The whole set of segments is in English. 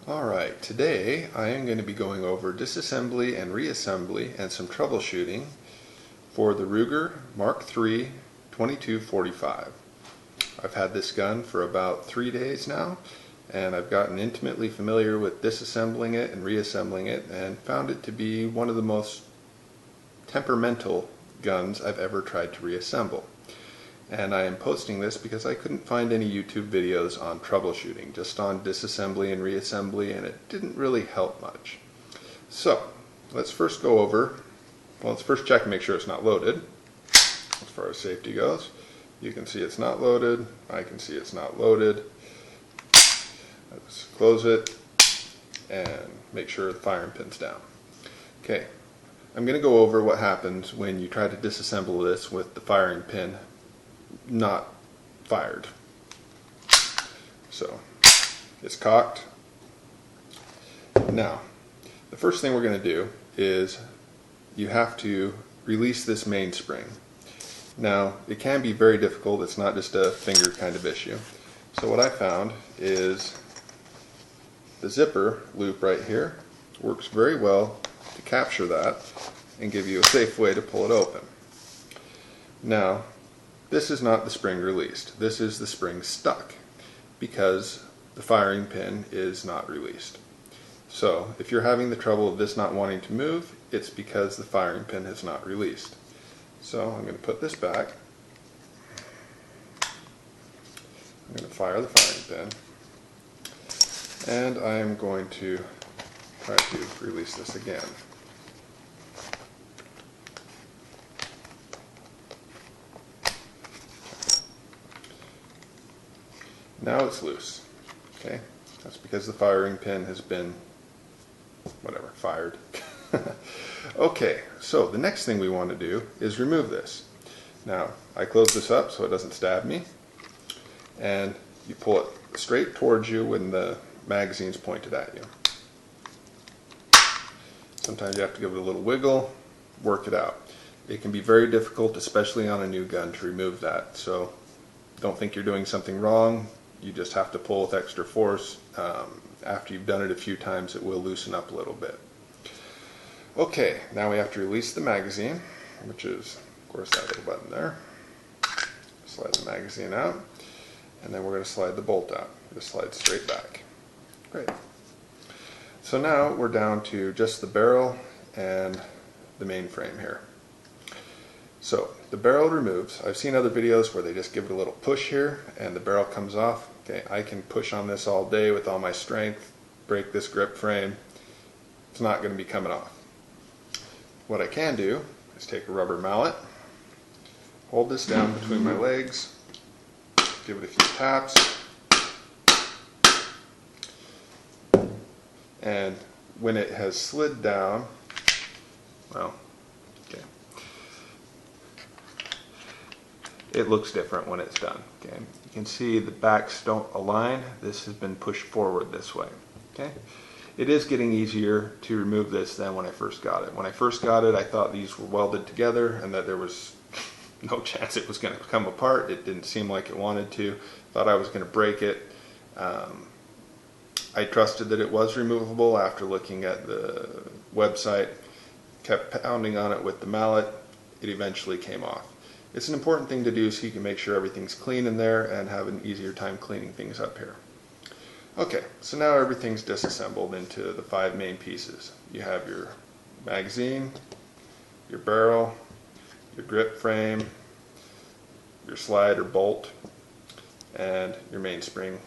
Alright, today I am going to be going over disassembly and reassembly and some troubleshooting for the Ruger Mark III 2245. I've had this gun for about 3 days now, and I've gotten intimately familiar with disassembling it and reassembling it and found it to be one of the most temperamental guns I've ever tried to reassemble. And I am posting this because I couldn't find any YouTube videos on troubleshooting, just on disassembly and reassembly, and it didn't really help much. So, let's first check and make sure it's not loaded. As far as safety goes, you can see it's not loaded, I can see it's not loaded. Let's close it and make sure the firing pin's down. Okay, I'm going to go over what happens when you try to disassemble this with the firing pin not fired. So it's cocked. Now the first thing we're going to do is you have to release this mainspring. Now it can be very difficult, it's not just a finger kind of issue. So what I found is the zipper loop right here works very well to capture that and give you a safe way to pull it open. Now this is not the spring released. This is the spring stuck because the firing pin is not released. So if you're having the trouble of this not wanting to move, it's because the firing pin is not released. So I'm going to put this back. I'm going to fire the firing pin. And I am going to try to release this again. Now it's loose. Okay, that's because the firing pin has been, fired. Okay, so the next thing we want to do is remove this. Now, I close this up so it doesn't stab me, and you pull it straight towards you when the magazine's pointed at you. Sometimes you have to give it a little wiggle, work it out. It can be very difficult, especially on a new gun, to remove that, so don't think you're doing something wrong. You just have to pull with extra force. After you've done it a few times, it will loosen up a little bit. Okay, now we have to release the magazine, which is, of course, that little button there. Slide the magazine out, and then we're going to slide the bolt out. Just slide straight back. Great. So now we're down to just the barrel and the main frame here. So the barrel removes. I've seen other videos where they just give it a little push here and the barrel comes off. Okay, I can push on this all day with all my strength, break this grip frame. It's not going to be coming off. What I can do is take a rubber mallet, hold this down between my legs, give it a few taps, and when it has slid down, it looks different when it's done. Okay, you can see the backs don't align. This has been pushed forward this way. Okay, it is getting easier to remove this than when I first got it. When I first got it, I thought these were welded together and that there was no chance it was going to come apart. It didn't seem like it wanted to. Thought I was going to break it. I trusted that it was removable after looking at the website. Kept pounding on it with the mallet. It eventually came off. It's an important thing to do so you can make sure everything's clean in there and have an easier time cleaning things up here. Okay, so now everything's disassembled into the 5 main pieces. You have your magazine, your barrel, your grip frame, your slide or bolt, and your mainspring.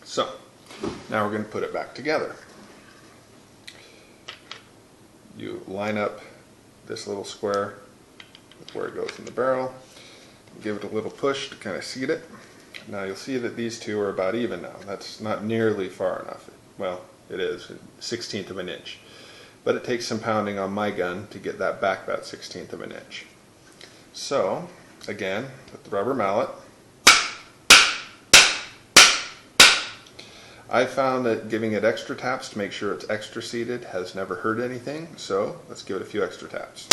So, now we're going to put it back together. You line up this little square with where it goes in the barrel, give it a little push to kind of seat it. Now you'll see that these two are about even now. That's not nearly far enough. Well, it is, 1/16 of an inch. But it takes some pounding on my gun to get that back about 1/16 of an inch. So, again, with the rubber mallet, I found that giving it extra taps to make sure it's extra seated has never hurt anything, so let's give it a few extra taps.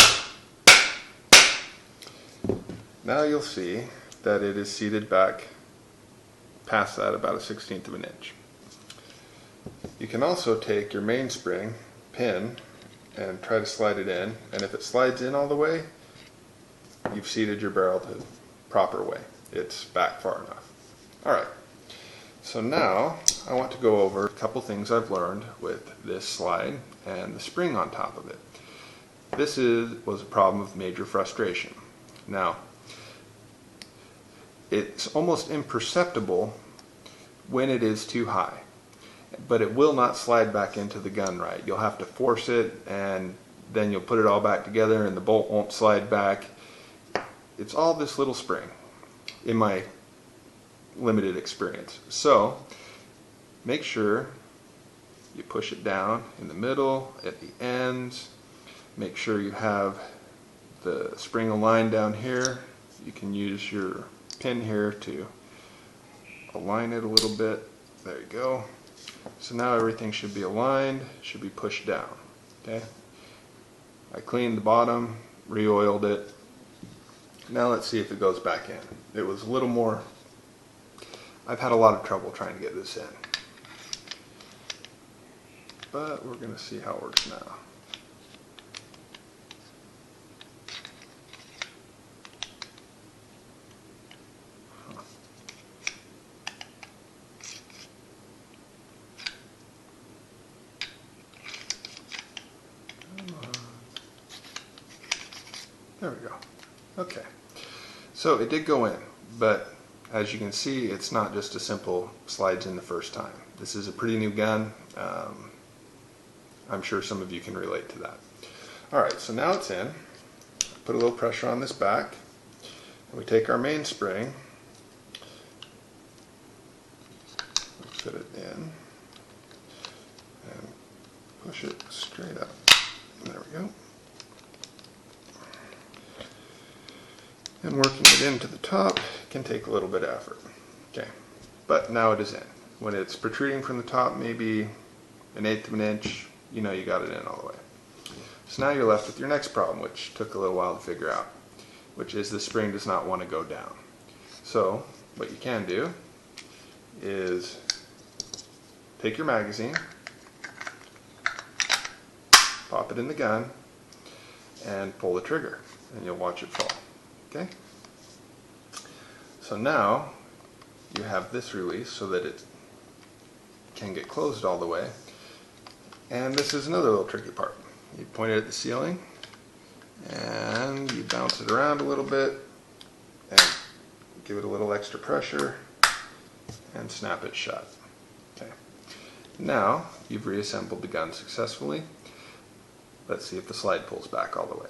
Now you'll see that it is seated back past that about 1/16 of an inch. You can also take your mainspring pin and try to slide it in, and if it slides in all the way, you've seated your barrel the proper way. It's back far enough. Alright, so now I want to go over a couple things I've learned with this slide and the spring on top of it. This was a problem of major frustration. Now, it's almost imperceptible when it is too high, but it will not slide back into the gun right. You'll have to force it, and then you'll put it all back together and the bolt won't slide back. It's all this little spring, in my limited experience. So make sure you push it down in the middle, at the ends. Make sure you have the spring aligned down here. You can use your pin here to align it a little bit. There you go. So now everything should be aligned, should be pushed down. Okay. I cleaned the bottom, re-oiled it. Now let's see if it goes back in. It was a little more, I've had a lot of trouble trying to get this in. But we're going to see how it works now. There we go. Okay. So it did go in, but as you can see, it's not just a simple slides in the first time. This is a pretty new gun. I'm sure some of you can relate to that. Alright, so now it's in. Put a little pressure on this back. And we take our mainspring, fit it in, and push it straight up. There we go. And working it into the top can take a little bit of effort. Okay, but now it is in. When it's protruding from the top, maybe 1/8 of an inch, you know you got it in all the way. So now you're left with your next problem, which took a little while to figure out, which is the spring does not want to go down. So what you can do is take your magazine, pop it in the gun, and pull the trigger, and you'll watch it fall. Okay? So now you have this release so that it can get closed all the way. And this is another little tricky part. You point it at the ceiling and you bounce it around a little bit and give it a little extra pressure and snap it shut. Okay. Now you've reassembled the gun successfully. Let's see if the slide pulls back all the way.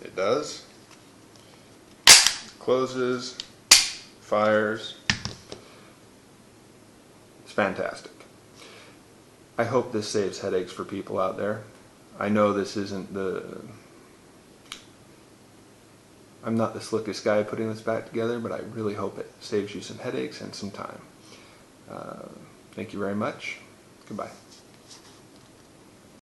It does. Closes, fires. It's fantastic. I hope this saves headaches for people out there. I know this isn't I'm not the slickest guy putting this back together, but I really hope it saves you some headaches and some time. Thank you very much. Goodbye.